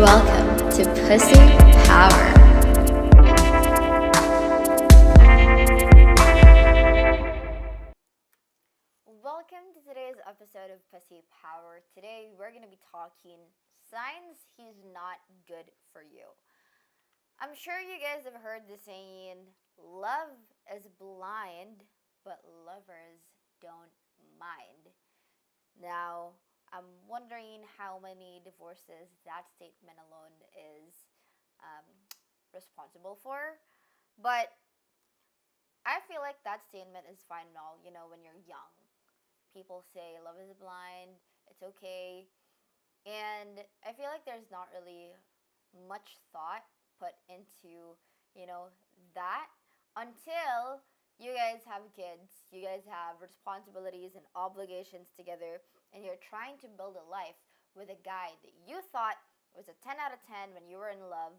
Welcome to Pussy Power. Welcome to today's episode of Pussy Power. Today we're going to be talking signs he's not good for you. I'm sure you guys have heard the saying, love is blind, but lovers don't mind. Now, I'm wondering how many divorces that statement alone is um, responsible for. But I feel like that statement is fine and all, when you're young. People say love is blind, it's okay. And I feel like there's not really much thought put into, that until you guys have kids, you guys have responsibilities and obligations together, and you're trying to build a life with a guy that you thought was a 10 out of 10 when you were in love,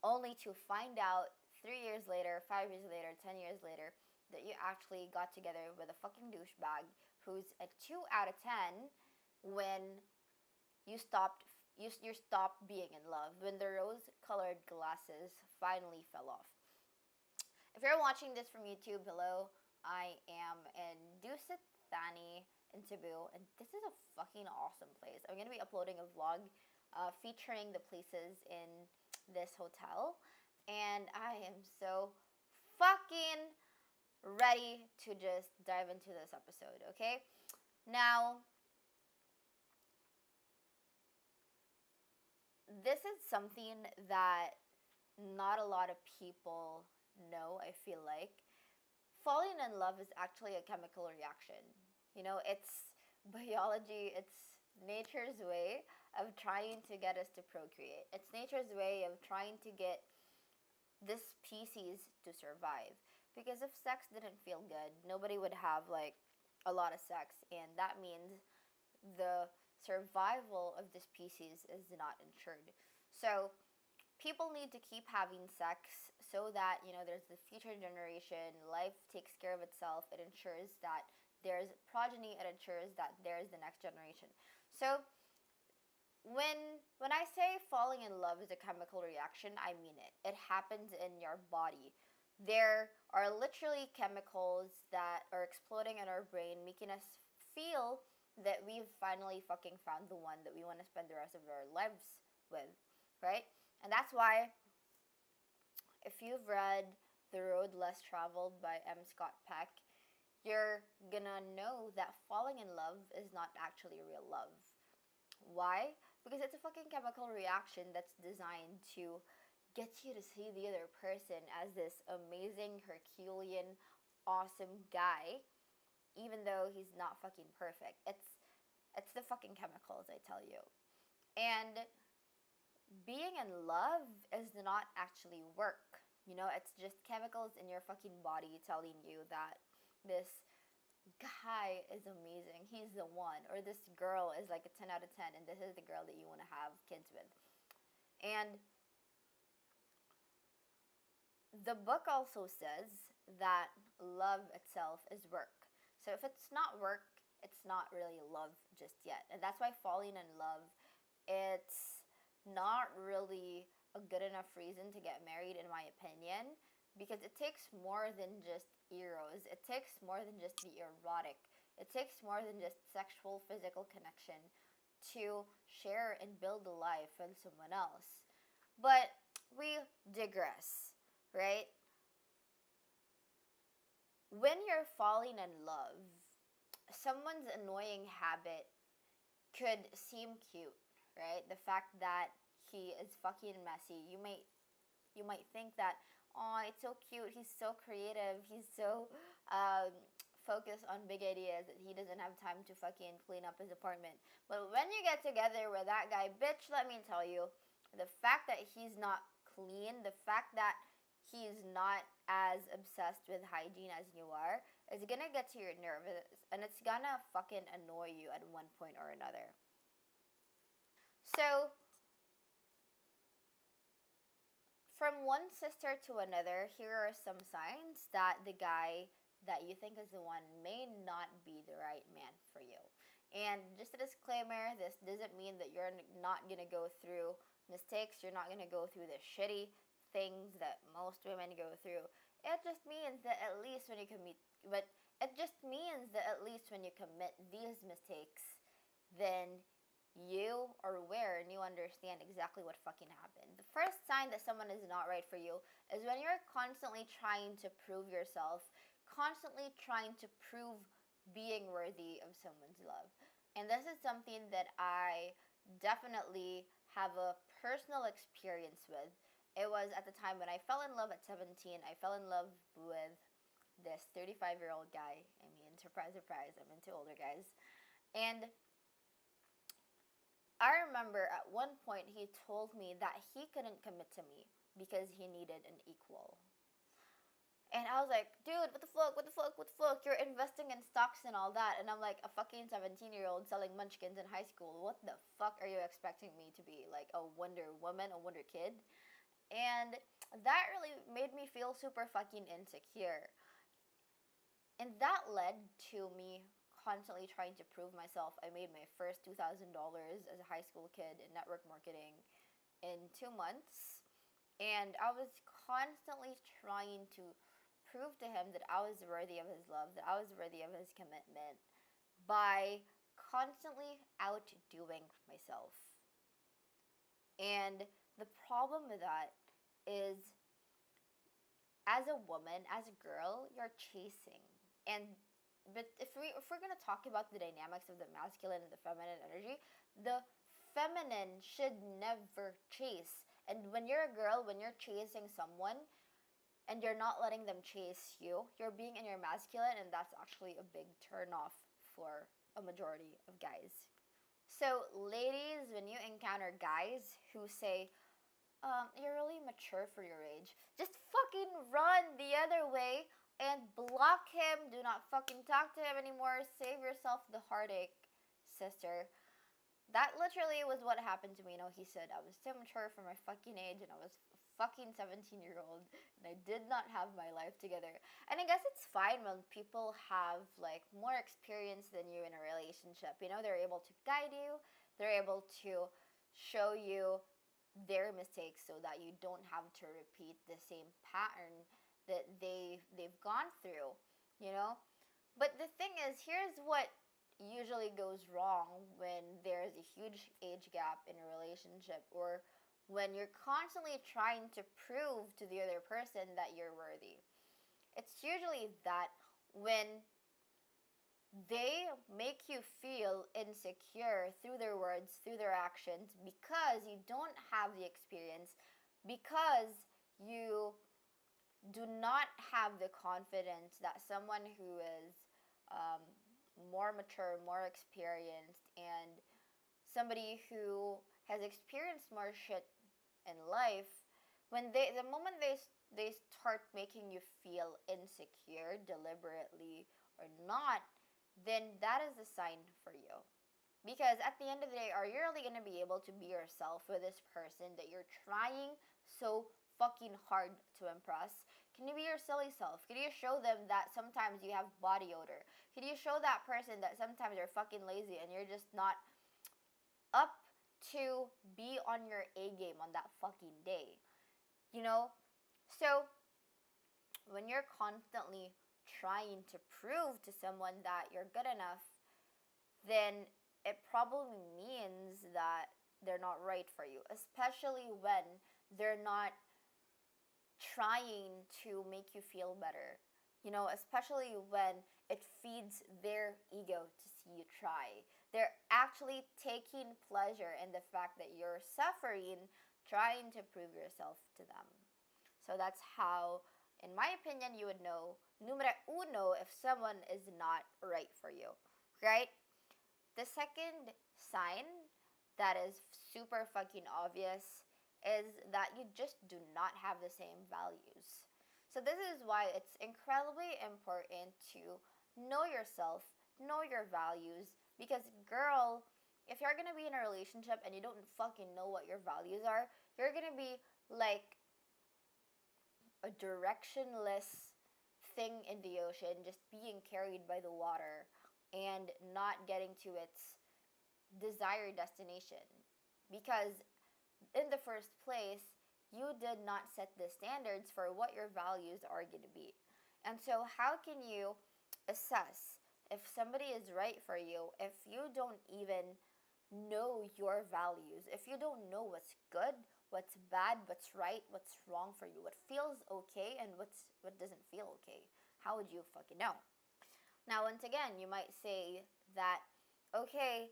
only to find out 3 years later, 5 years later, 10 years later, that you actually got together with a fucking douchebag who's a 2 out of 10 when you stopped being in love, when the rose-colored glasses finally fell off. If you're watching this from YouTube, hello, I am in Dusit Thani in Cebu, and this is a fucking awesome place. I'm gonna be uploading a vlog featuring the places in this hotel, and I am so fucking ready to just dive into this episode, okay? Now, this is something that not a lot of people know, I feel like. Falling in love is actually a chemical reaction. It's biology, it's nature's way of trying to get us to procreate. It's nature's way of trying to get this species to survive. Because if sex didn't feel good, nobody would have like a lot of sex, and that means the survival of the species is not ensured. So people need to keep having sex so that there's the future generation. Life takes care of itself. It ensures that there's progeny. It ensures that there's the next generation. So when I say falling in love is a chemical reaction, I mean it. It happens in your body. There are literally chemicals that are exploding in our brain, making us feel that we've finally fucking found the one that we want to spend the rest of our lives with, right? And that's why, if you've read The Road Less Traveled by M. Scott Peck, you're gonna know that falling in love is not actually real love. Why? Because it's a fucking chemical reaction that's designed to get you to see the other person as this amazing, Herculean, awesome guy, even though he's not fucking perfect. It's the fucking chemicals, I tell you. And being in love is not actually work. It's just chemicals in your fucking body telling you that this guy is amazing. He's the one. Or this girl is like a 10 out of 10, and this is the girl that you want to have kids with. And the book also says that love itself is work. So if it's not work, it's not really love just yet. And that's why falling in love, it's not really a good enough reason to get married, in my opinion, because it takes more than just eros. It takes more than just the erotic. It takes more than just sexual, physical connection to share and build a life with someone else. But we digress, right? When you're falling in love, someone's annoying habit could seem cute, right? The fact that he is fucking messy. You might think that, oh, it's so cute. He's so creative. He's so focused on big ideas that he doesn't have time to fucking clean up his apartment. But when you get together with that guy, bitch, let me tell you, the fact that he's not clean, the fact that he's not as obsessed with hygiene as you are, is gonna get to your nerves, and it's gonna fucking annoy you at one point or another. So, from one sister to another, here are some signs that the guy that you think is the one may not be the right man for you. And just a disclaimer, this doesn't mean that you're not gonna go through mistakes, you're not gonna go through the shitty things that most women go through. It just means that at least when you commit, but it just means that at least when you commit these mistakes, then you are aware and you understand exactly what fucking happened. The first sign that someone is not right for you is when you're constantly trying to prove yourself, constantly trying to prove being worthy of someone's love. And this is something that I definitely have a personal experience with. It was at the time when I fell in love at 17. I fell in love with this 35-year-old guy. I mean, surprise, surprise, I'm into older guys. And I remember at one point he told me that he couldn't commit to me because he needed an equal. And I was like, dude, what the fuck, what the fuck, what the fuck? You're investing in stocks and all that. And I'm like a fucking 17-year-old selling munchkins in high school. What the fuck are you expecting me to be? Like a Wonder Woman, a Wonder Kid? And that really made me feel super fucking insecure. And that led to me constantly trying to prove myself. I made my first $2,000 as a high school kid in network marketing in 2 months. And I was constantly trying to prove to him that I was worthy of his love, that I was worthy of his commitment by constantly outdoing myself. And the problem with that is, as a woman, as a girl, you're chasing. And but if we're gonna talk about the dynamics of the masculine and the feminine energy, the feminine should never chase. And when you're a girl, when you're chasing someone and you're not letting them chase you, you're being in your masculine, and that's actually a big turn off for a majority of guys. So, ladies, when you encounter guys who say, you're really mature for your age, just fucking run the other way and block him. Do not fucking talk to him anymore. Save yourself the heartache, sister. That literally was what happened to me. He said I was too mature for my fucking age and I was a fucking 17-year-old and I did not have my life together. And I guess it's fine when people have like more experience than you in a relationship. They're able to guide you, they're able to show you their mistakes so that you don't have to repeat the same pattern that they've gone through, you know? But the thing is, here's what usually goes wrong when there's a huge age gap in a relationship, or when you're constantly trying to prove to the other person that you're worthy. It's usually that when they make you feel insecure through their words, through their actions, because you don't have the experience, because you do not have the confidence that someone who is more mature, more experienced, and somebody who has experienced more shit in life, the moment they start making you feel insecure, deliberately or not, then that is a sign for you. Because at the end of the day, are you really going to be able to be yourself with this person that you're trying so fucking hard to impress? Can you be your silly self? Can you show them that sometimes you have body odor? Can you show that person that sometimes you're fucking lazy and you're just not up to be on your A game on that fucking day? So when you're constantly trying to prove to someone that you're good enough, then it probably means that they're not right for you, especially when they're not trying to make you feel better. Especially when it feeds their ego to see you try. They're actually taking pleasure in the fact that you're suffering trying to prove yourself to them. So that's how, in my opinion, you would know, numero uno, if someone is not right for you, right? The second sign that is super fucking obvious is that you just do not have the same values. So this is why it's incredibly important to know yourself, know your values, because girl, if you're going to be in a relationship and you don't fucking know what your values are, you're going to be like a directionless thing in the ocean, just being carried by the water. and not getting to its desired destination. Because in the first place, you did not set the standards for what your values are going to be. And so, how can you assess if somebody is right for you if you don't even know your values? If you don't know what's good, what's bad, what's right, what's wrong for you, what feels okay and what doesn't feel okay? How would you fucking know? Now, once again, you might say that, okay,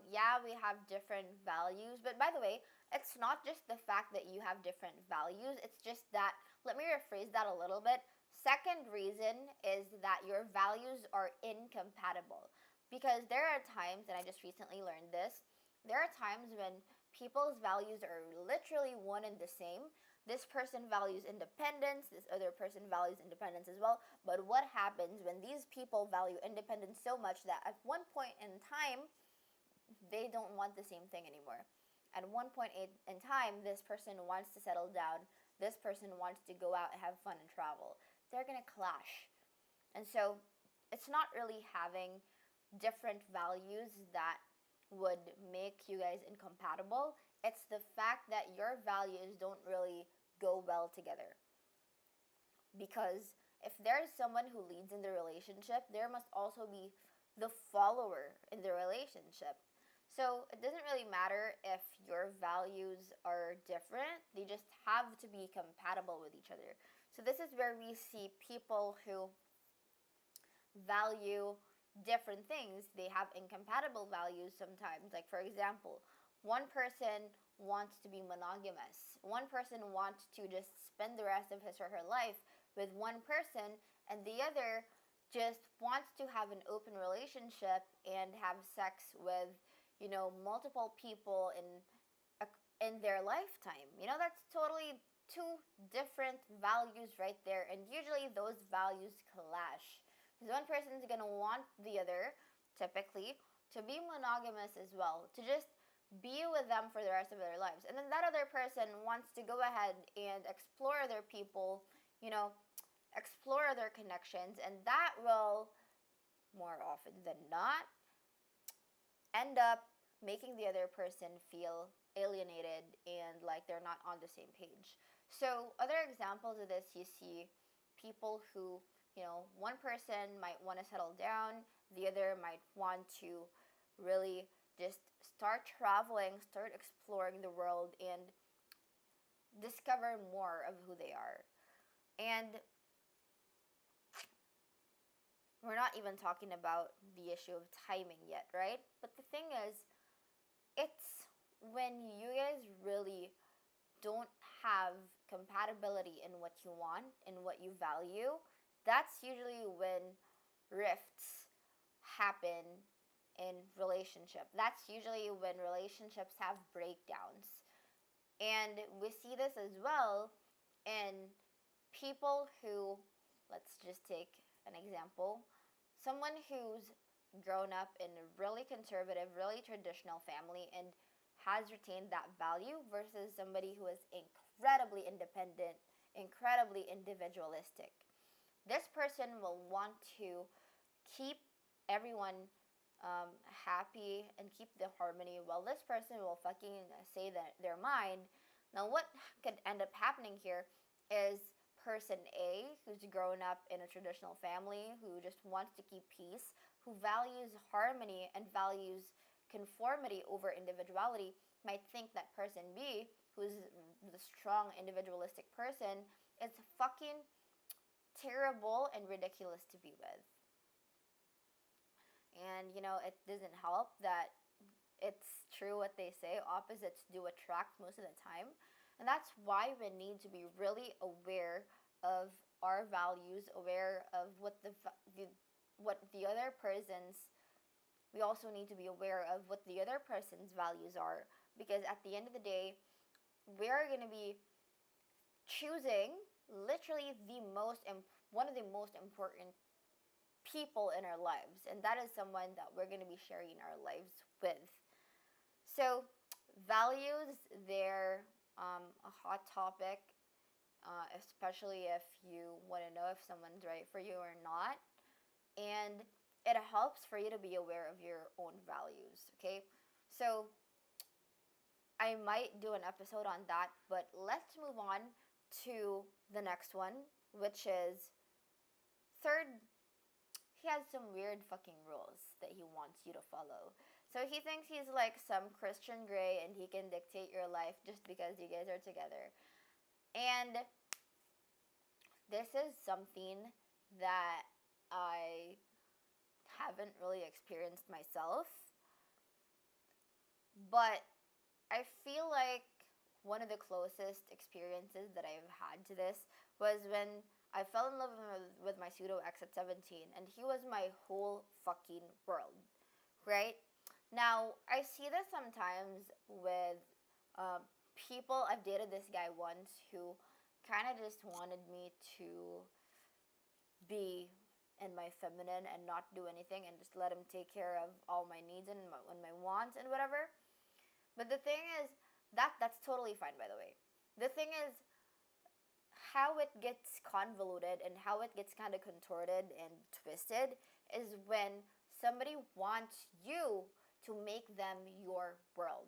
yeah, we have different values, but by the way, it's not just the fact that you have different values, it's just that, let me rephrase that a little bit. Second reason is that your values are incompatible. Because there are times, and I just recently learned this, there are times when people's values are literally one and the same. This person values independence, this other person values independence as well. But what happens when these people value independence so much that at one point in time, they don't want the same thing anymore? At one point in time, this person wants to settle down, this person wants to go out and have fun and travel. They're gonna clash. And so it's not really having different values that would make you guys incompatible. It's the fact that your values don't really go well together. Because if there's someone who leads in the relationship, there must also be the follower in the relationship. So it doesn't really matter if your values are different, they just have to be compatible with each other. So this is where we see people who value different things. They have incompatible values sometimes. Like, for example, one person wants to be monogamous, one person wants to just spend the rest of his or her life with one person, and the other just wants to have an open relationship and have sex with, multiple people in their lifetime. That's totally two different values right there, and usually those values clash. Because one person is going to want the other, typically, to be monogamous as well, to just be with them for the rest of their lives. And then that other person wants to go ahead and explore other people, explore other connections, and that will, more often than not, end up making the other person feel alienated and like they're not on the same page. So, other examples of this, you see people who, one person might want to settle down, the other might want to really just start traveling, start exploring the world, and discover more of who they are. And we're not even talking about the issue of timing yet, right? But the thing is, it's when you guys really don't have compatibility in what you want and what you value, that's usually when rifts happen in relationship. That's usually when relationships have breakdowns. And we see this as well in people who, let's just take an example, someone who's grown up in a really conservative, really traditional family and has retained that value versus somebody who is incredibly independent, incredibly individualistic. This person will want to keep everyone happy and keep the harmony, while this person will fucking say that their mind. Now, what could end up happening here is person A, who's grown up in a traditional family, who just wants to keep peace, who values harmony and values conformity over individuality, might think that person B, who's the strong individualistic person, is fucking terrible and ridiculous to be with. And, it doesn't help that it's true what they say, opposites do attract most of the time. And that's why we need to be really aware of our values, aware of what the other person's, we also need to be aware of what the other person's values are. Because at the end of the day, we're going to be choosing literally one of the most important people in our lives, and that is someone that we're going to be sharing our lives with. So values, they're a hot topic, especially if you want to know if someone's right for you or not. And it helps for you to be aware of your own values, okay? So I might do an episode on that, but let's move on to the next one, which is third, he has some weird fucking rules that he wants you to follow. So he thinks he's like some Christian Grey and he can dictate your life just because you guys are together. And this is something that I haven't really experienced myself, but I feel like one of the closest experiences that I've had to this was when I fell in love with my pseudo ex at 17, and he was my whole fucking world, right? Now, I see this sometimes with people. I've dated this guy once who kind of just wanted me to be in my feminine and not do anything and just let him take care of all my needs and my wants and whatever. But the thing is, that's totally fine, by the way. The thing is, how it gets convoluted and how it gets kind of contorted and twisted is when somebody wants you to make them your world.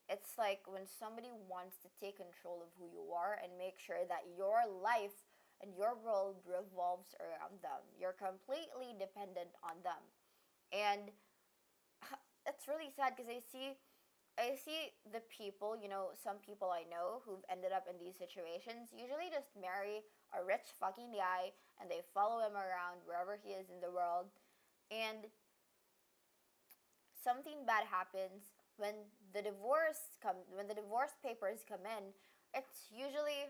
It's like when somebody wants to take control of who you are and make sure that your life and your world revolves around them. You're completely dependent on them. And it's really sad because I see the people, some people I know who've ended up in these situations usually just marry a rich fucking guy and they follow him around wherever he is in the world. And something bad happens when when the divorce papers come in. It's usually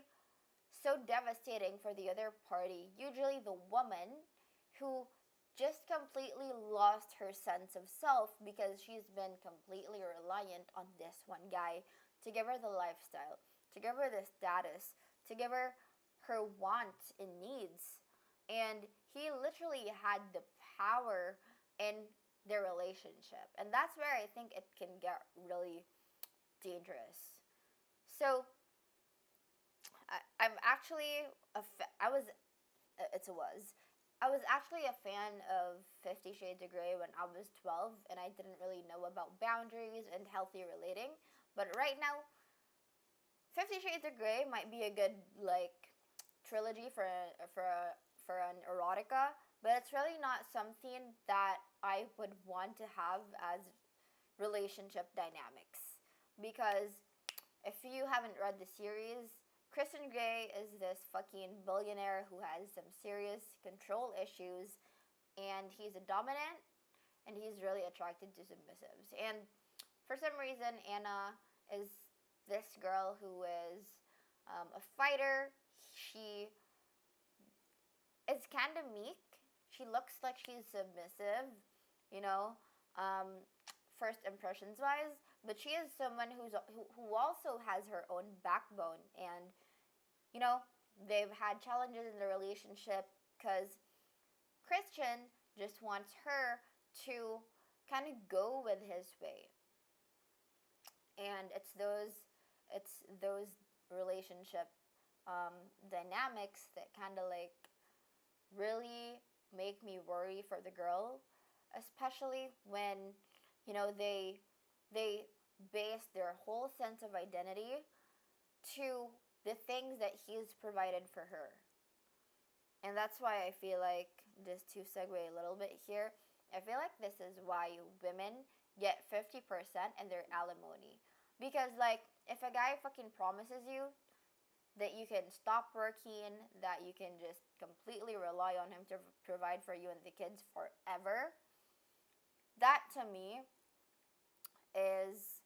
so devastating for the other party, usually the woman who just completely lost her sense of self because she's been completely reliant on this one guy to give her the lifestyle, to give her the status, to give her wants and needs. And he literally had the power in their relationship. And that's where I think it can get really dangerous. So I'm actually I was it's a was I was actually a fan of 50 Shades of Grey when I was 12 and I didn't really know about boundaries and healthy relating. But right now, 50 Shades of Grey might be a good like trilogy for an erotica, but it's really not something that I would want to have as relationship dynamics because if you haven't read the series, Christian Grey is this fucking billionaire who has some serious control issues, and he's a dominant, and he's really attracted to submissives. And for some reason, Anna is this girl who is a fighter. She is kind of meek. She looks like she's submissive, you know, first impressions wise, but she is someone who also has her own backbone. And they've had challenges in the relationship because Christian just wants her to kind of go with his way. And it's those relationship dynamics that kind of like really make me worry for the girl, especially when they base their whole sense of identity to the things that he's provided for her. And that's why I feel like, just to segue a little bit here, I feel like this is why women get 50% in their alimony. Because, like, if a guy fucking promises you that you can stop working, that you can just completely rely on him to provide for you and the kids forever, that to me is,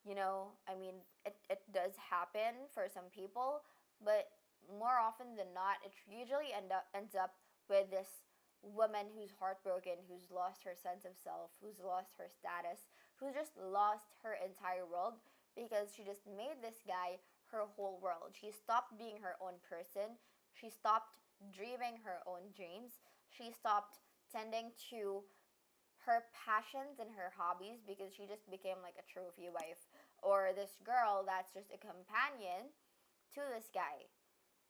it does happen for some people, but more often than not, it usually ends up with this woman who's heartbroken, who's lost her sense of self, who's lost her status, who's just lost her entire world because she just made this guy her whole world. She stopped being her own person. She stopped dreaming her own dreams. She stopped tending to her passions and her hobbies because she just became like a trophy wife or this girl that's just a companion to this guy,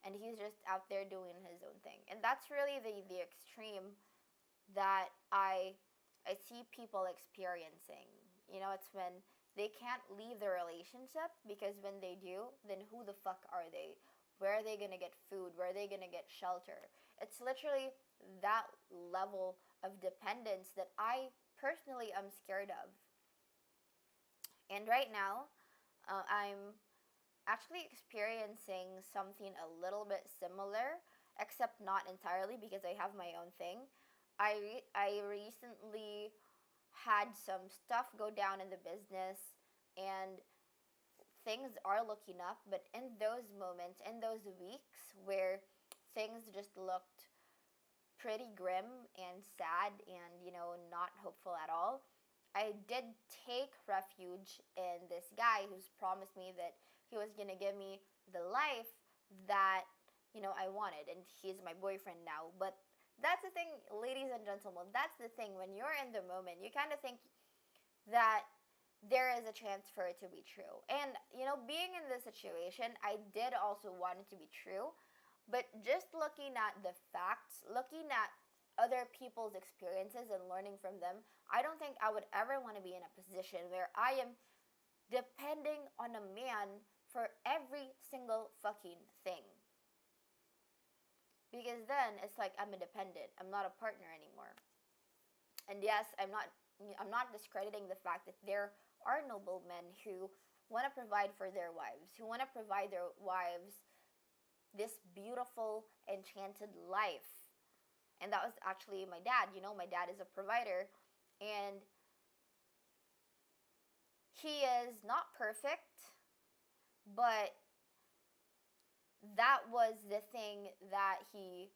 and he's just out there doing his own thing. And that's really the extreme that I see people experiencing. It's when they can't leave the relationship because when they do, then who the fuck are they? Where are they gonna get food? Where are they gonna get shelter? It's literally that level of dependence that I personally am scared of. And right now, I'm actually experiencing something a little bit similar, except not entirely because I have my own thing. I recently had some stuff go down in the business, and things are looking up, but in those moments, in those weeks where things just looked pretty grim and sad and, not hopeful at all, I did take refuge in this guy who's promised me that he was going to give me the life that, I wanted. And he's my boyfriend now. But that's the thing, ladies and gentlemen, that's the thing. When you're in the moment, you kind of think that there is a chance for it to be true. And, being in this situation, I did also want it to be true. But just looking at the facts, looking at other people's experiences and learning from them, I don't think I would ever want to be in a position where I am depending on a man for every single fucking thing. Because then it's like I'm a dependent. I'm not a partner anymore. And yes, I'm not discrediting the fact that there are noble men who want to provide for their wives, who want to provide their wives this beautiful, enchanted life. And that was actually my dad. My dad is a provider, and he is not perfect, but that was the thing that he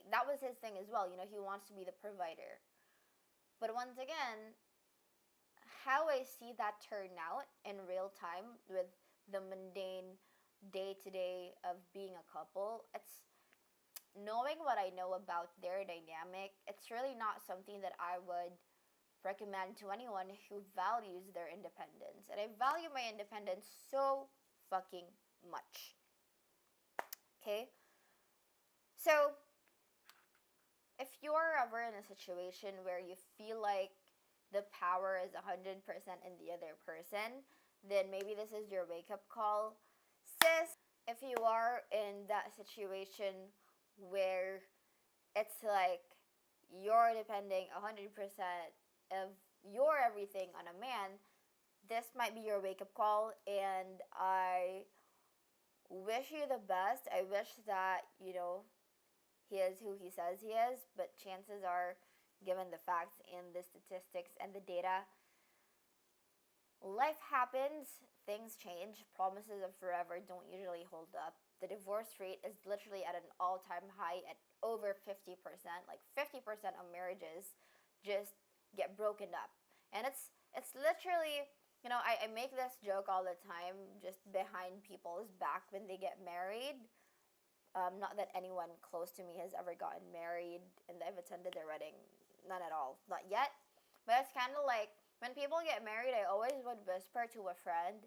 that was his thing as well. He wants to be the provider. But once again, how I see that turn out in real time with the mundane day to day of being a couple, it's knowing what I know about their dynamic. It's really not something that I would recommend to anyone who values their independence. And I value my independence so fucking much. Okay? So, if you're ever in a situation where you feel like the power is 100% in the other person, then maybe this is your wake up call. Sis, if you are in that situation where it's like you're depending 100% of your everything on a man, this might be your wake up call, and I wish you the best. I wish that, he is who he says he is, but chances are, given the facts and the statistics and the data, life happens, things change, promises of forever don't usually hold up. The divorce rate is literally at an all-time high at over 50%. Like 50% of marriages just get broken up. And it's literally, I make this joke all the time, just behind people's back when they get married. Not that anyone close to me has ever gotten married and I've attended their wedding. None at all. Not yet. But it's kind of like when people get married, I always would whisper to a friend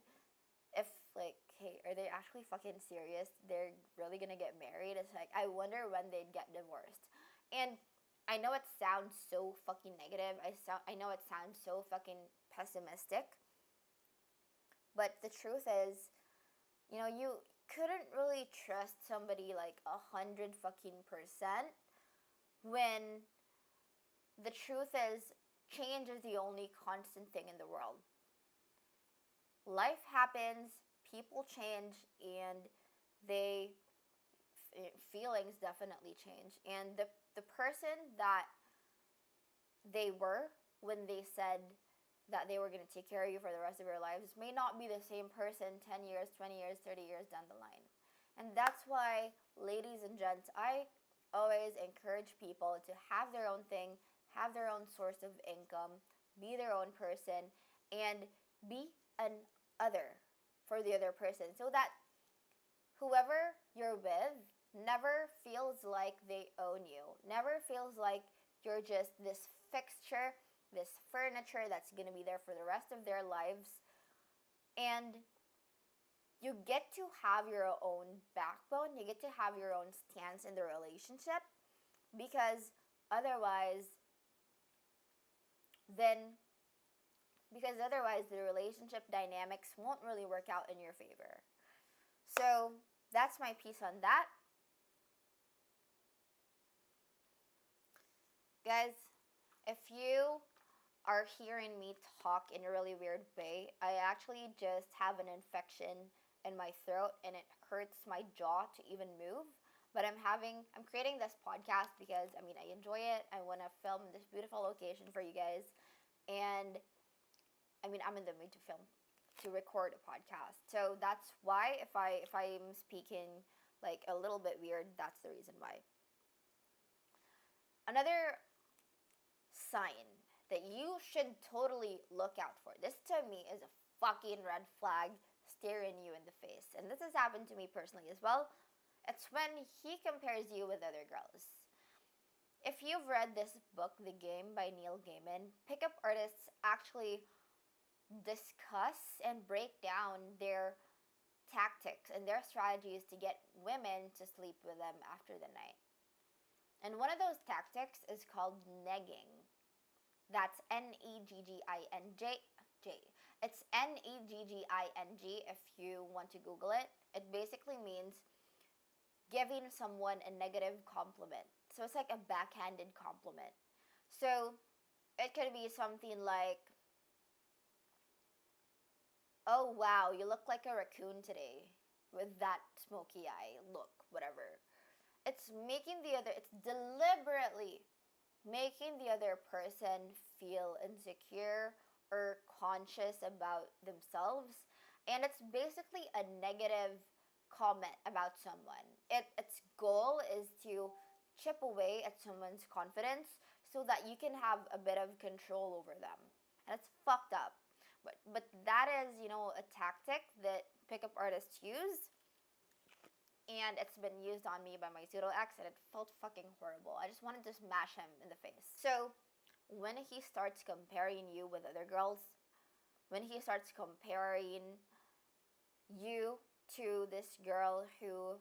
if, like, hey, are they actually fucking serious? They're really gonna get married? It's like, I wonder when they'd get divorced. And I know it sounds so fucking negative. I know it sounds so fucking pessimistic. But the truth is, you couldn't really trust somebody like 100% when the truth is change is the only constant thing in the world. Life happens, people change, and feelings definitely change. And the person that they were when they said that they were going to take care of you for the rest of your lives may not be the same person 10 years, 20 years, 30 years down the line. And that's why, ladies and gents, I always encourage people to have their own thing, have their own source of income, be their own person, and be an other for the other person so that whoever you're with never feels like they own you, never feels like you're just this fixture, this furniture that's going to be there for the rest of their lives. And you get to have your own backbone, you get to have your own stance in the relationship, because otherwise, then because otherwise the relationship dynamics won't really work out in your favor. So that's my piece on that. Guys, if you are hearing me talk in a really weird way, I actually just have an infection in my throat and it hurts my jaw to even move. But I'm creating this podcast because I enjoy it. I want to film this beautiful location for you guys. And I'm in the mood to record a podcast. So that's why if I'm speaking like a little bit weird, that's the reason why. Another sign that you should totally look out for. This to me is a fucking red flag staring you in the face. And this has happened to me personally as well. It's when he compares you with other girls. If you've read this book, The Game by Neil Gaiman, pickup artists actually discuss and break down their tactics and their strategies to get women to sleep with them after the night. And one of those tactics is called negging. That's Negging. It's Negging if you want to Google it. It basically means giving someone a negative compliment. So it's like a backhanded compliment. So it could be something like, "Oh wow, you look like a raccoon today with that smoky eye look," whatever. It's deliberately making the other person feel insecure or conscious about themselves. And it's basically a negative comment about someone. Its goal is to chip away at someone's confidence so that you can have a bit of control over them. And it's fucked up. But that is, a tactic that pickup artists use. And it's been used on me by my pseudo ex, and it felt fucking horrible. I just wanted to smash him in the face. So, when he starts comparing you with other girls, when he starts comparing you to this girl who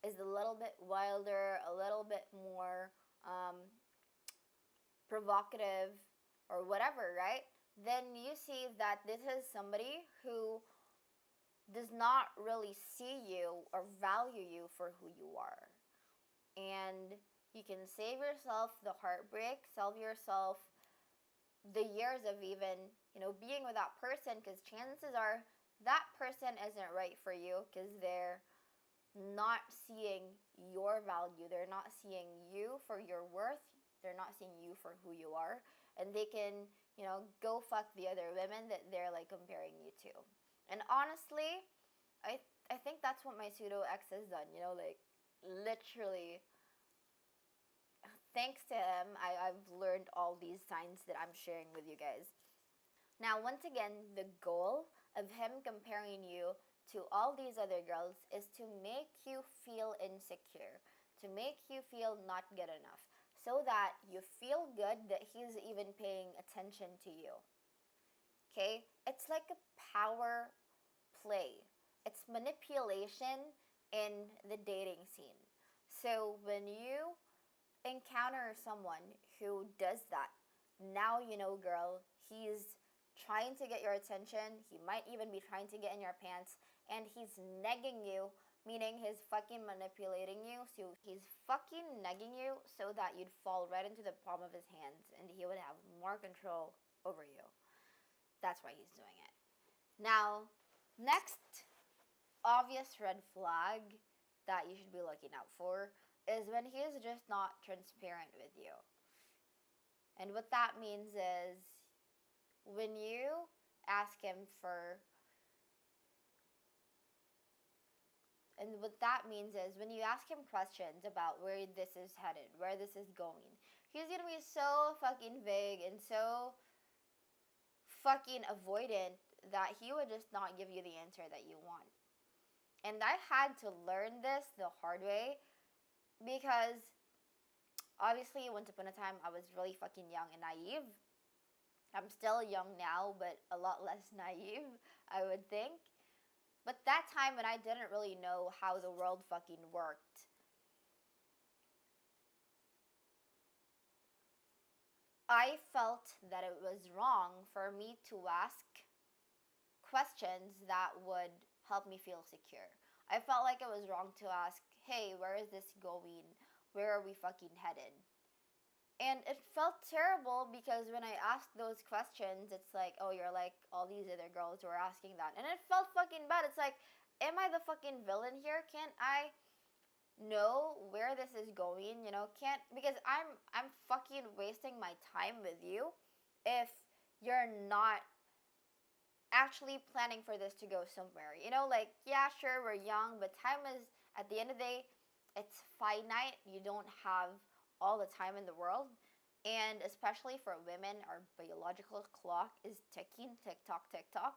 is a little bit wilder, a little bit more provocative, or whatever, right? Then you see that this is somebody who does not really see you or value you for who you are. And you can save yourself the heartbreak, save yourself the years of even, being with that person, because chances are that person isn't right for you because they're not seeing your value. They're not seeing you for your worth. They're not seeing you for who you are. And they can, go fuck the other women that they're like comparing you to. And honestly, I think that's what my pseudo ex has done, like literally. Thanks to him, I've learned all these signs that I'm sharing with you guys. Now, once again, the goal of him comparing you to all these other girls is to make you feel insecure, to make you feel not good enough, so that you feel good that he's even paying attention to you. Okay? It's like a power play. It's manipulation in the dating scene. So when you encounter someone who does that, now you know, girl, he's trying to get your attention. He might even be trying to get in your pants, and he's negging you, meaning he's fucking manipulating you. So he's fucking negging you so that you'd fall right into the palm of his hands and he would have more control over you. That's why he's doing it. Now, next obvious red flag that you should be looking out for is when he is just not transparent with you. And what that means is when you ask him for And what that means is when you ask him questions about where this is headed, where this is going, he's going to be so fucking vague and so fucking avoidant that he would just not give you the answer that you want. And I had to learn this the hard way because obviously once upon a time I was really fucking young and naive. I'm still young now, but a lot less naive, I would think. But that time when I didn't really know how the world fucking worked, I felt that it was wrong for me to ask questions that would help me feel secure. I felt like it was wrong to ask, hey, where is this going? Where are we fucking headed? And it felt terrible because when I asked those questions, it's like, oh, you're like all these other girls who are asking that. And it felt fucking bad. It's like, am I the fucking villain here? Can't I know where this is going? You know, can't, because I'm fucking wasting my time with you if you're not actually planning for this to go somewhere. You know, like, yeah, sure, we're young, but time is, at the end of the day, it's finite. You don't have all the time in the world. And especially for women, our biological clock is ticking, tick tock, tick tock.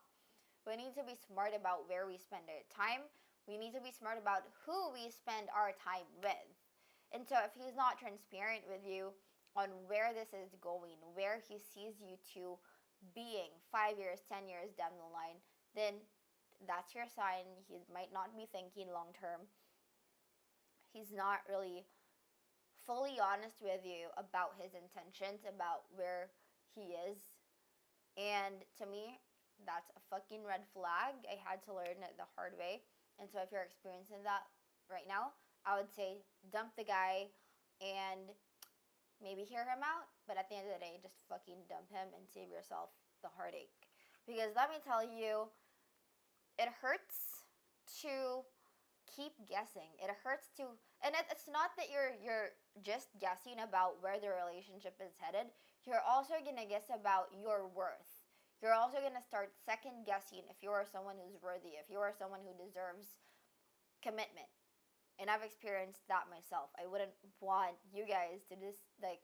We need to be smart about where we spend our time. We need to be smart about who we spend our time with. And so if he's not transparent with you on where this is going, where he sees you to being 5 years, 10 years down the line, then that's your sign. He might not be thinking long term. He's not really fully honest with you about his intentions, about where he is. And to me, that's a fucking red flag. I had to learn it the hard way. And so if you're experiencing that right now, I would say dump the guy and maybe hear him out. But at the end of the day, just fucking dump him and save yourself the heartache. Because let me tell you, it hurts to keep guessing. It hurts to, and it's not that you're just guessing about where the relationship is headed. You're also gonna guess about your worth. You're also gonna start second guessing if you are someone who's worthy, if you are someone who deserves commitment. And I've experienced that myself. I wouldn't want you guys to just like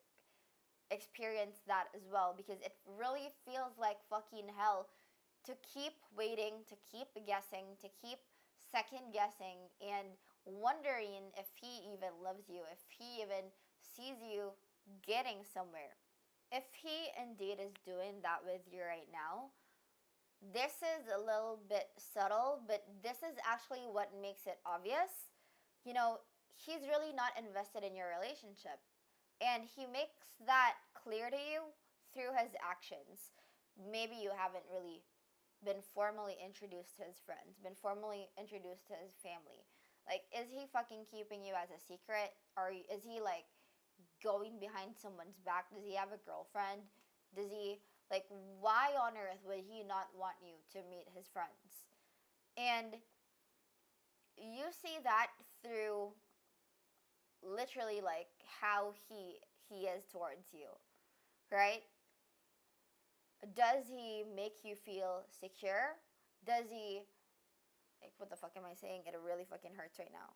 experience that as well, because it really feels like fucking hell to keep waiting, to keep guessing, to keep second guessing and wondering if he even loves you, if he even sees you getting somewhere. If he indeed is doing that with you right now, this is a little bit subtle, but this is actually what makes it obvious. You know, he's really not invested in your relationship. And he makes that clear to you through his actions. Maybe you haven't really been formally introduced to his friends, been formally introduced to his family. Like, is he fucking keeping you as a secret? Or is he like going behind someone's back? Does he have a girlfriend? Does he, like, why on earth would he not want you to meet his friends? And you see that through literally like how he is towards you, right? Does he make you feel secure? Does he, like, what the fuck am I saying? It really fucking hurts right now.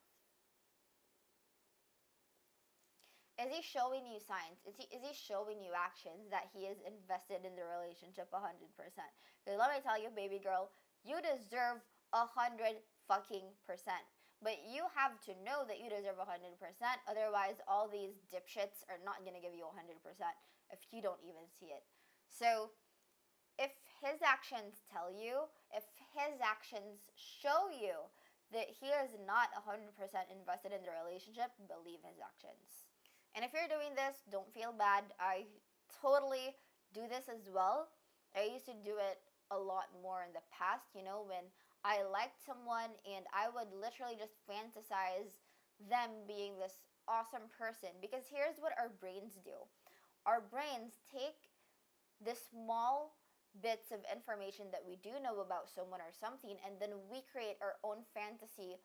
Is he showing you signs? Is he showing you actions that he is invested in the relationship 100%? Because let me tell you, baby girl, you deserve 100 fucking percent. But you have to know that you deserve 100%. Otherwise, all these dipshits are not going to give you 100% if you don't even see it. So, if his actions tell you, if his actions show you that he is not 100% invested in the relationship, believe his actions. And if you're doing this, don't feel bad. I totally do this as well. I used to do it a lot more in the past, you know, when I liked someone and I would literally just fantasize them being this awesome person. Because here's what our brains do. Our brains take the small bits of information that we do know about someone or something, and then we create our own fantasy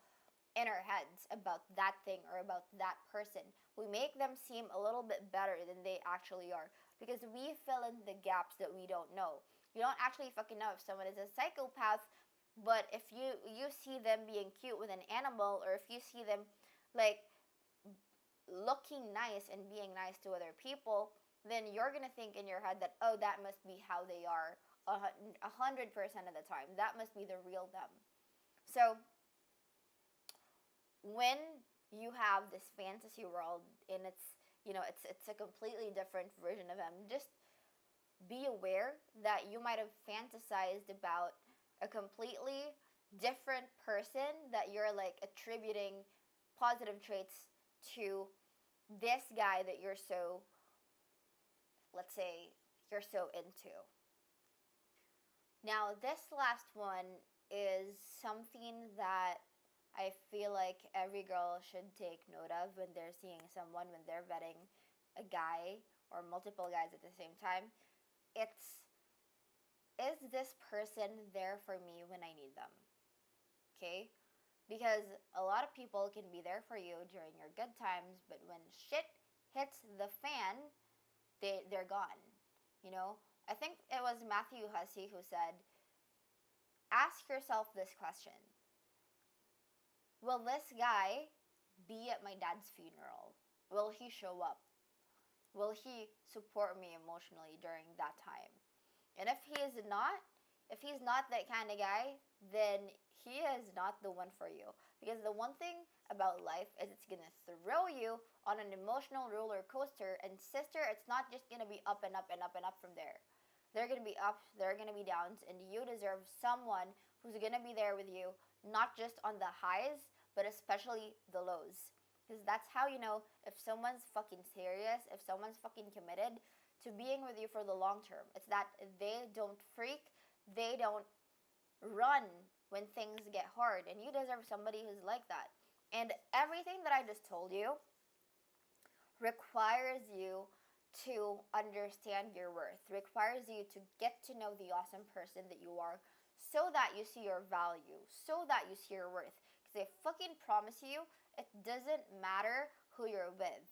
in our heads about that thing or about that person. We make them seem a little bit better than they actually are because we fill in the gaps that we don't know. You don't actually fucking know if someone is a psychopath, but if you see them being cute with an animal, or if you see them like looking nice and being nice to other people, then you're gonna think in your head that, oh, that must be how they are 100% of the time. That must be the real them. So when you have this fantasy world and it's a completely different version of them, just be aware that you might have fantasized about a completely different person that you're like attributing positive traits to this guy that you're so let's say, you're so into. Now, this last one is something that I feel like every girl should take note of when they're seeing someone, when they're vetting a guy or multiple guys at the same time. It's, is this person there for me when I need them? Okay? Because a lot of people can be there for you during your good times, but when shit hits the fan, they're gone. You know? I think it was Matthew Hussey who said, ask yourself this question: will this guy be at my dad's funeral? Will he show up? Will he support me emotionally during that time? And if he's not that kind of guy, then he is not the one for you. Because the one thing about life is it's gonna throw you on an emotional roller coaster, and sister, it's not just gonna be up and up and up and up from there. There are gonna be ups, there are gonna be downs, and you deserve someone who's gonna be there with you, not just on the highs, but especially the lows. Because that's how you know if someone's fucking serious, if someone's fucking committed to being with you for the long term. It's that they don't freak, they don't run when things get hard, and you deserve somebody who's like that. And everything that I just told you requires you to understand your worth, requires you to get to know the awesome person that you are, so that you see your value, so that you see your worth. Because I fucking promise you, it doesn't matter who you're with,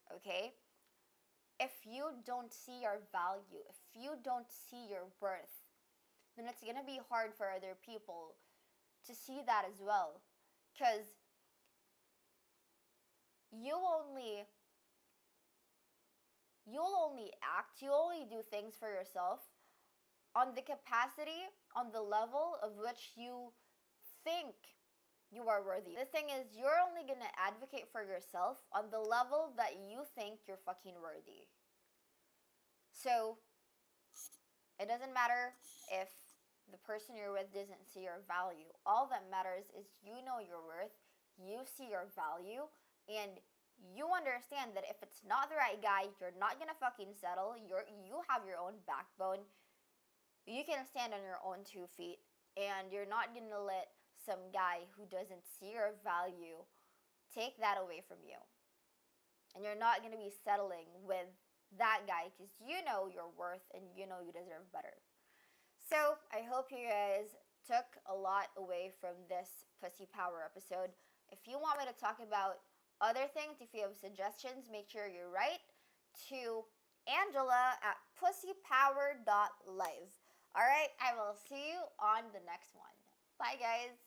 okay? If you don't see your value, if you don't see your worth, then it's gonna be hard for other people to see that as well. Because you'll only act, you only do things for yourself on the capacity, on the level of which you think you are worthy. The thing is, you're only gonna advocate for yourself on the level that you think you're fucking worthy. So, it doesn't matter if the person you're with doesn't see your value. All that matters is you know your worth, you see your value, and you understand that if it's not the right guy, you're not gonna fucking settle. You have your own backbone. You can stand on your own 2 feet, and you're not gonna let some guy who doesn't see your value take that away from you. And you're not gonna be settling with that guy because you know your worth and you know you deserve better. So I hope you guys took a lot away from this Pussy Power episode. If you want me to talk about other things, if you have suggestions, make sure you write to Angela at pussypower.live. Alright, I will see you on the next one. Bye guys.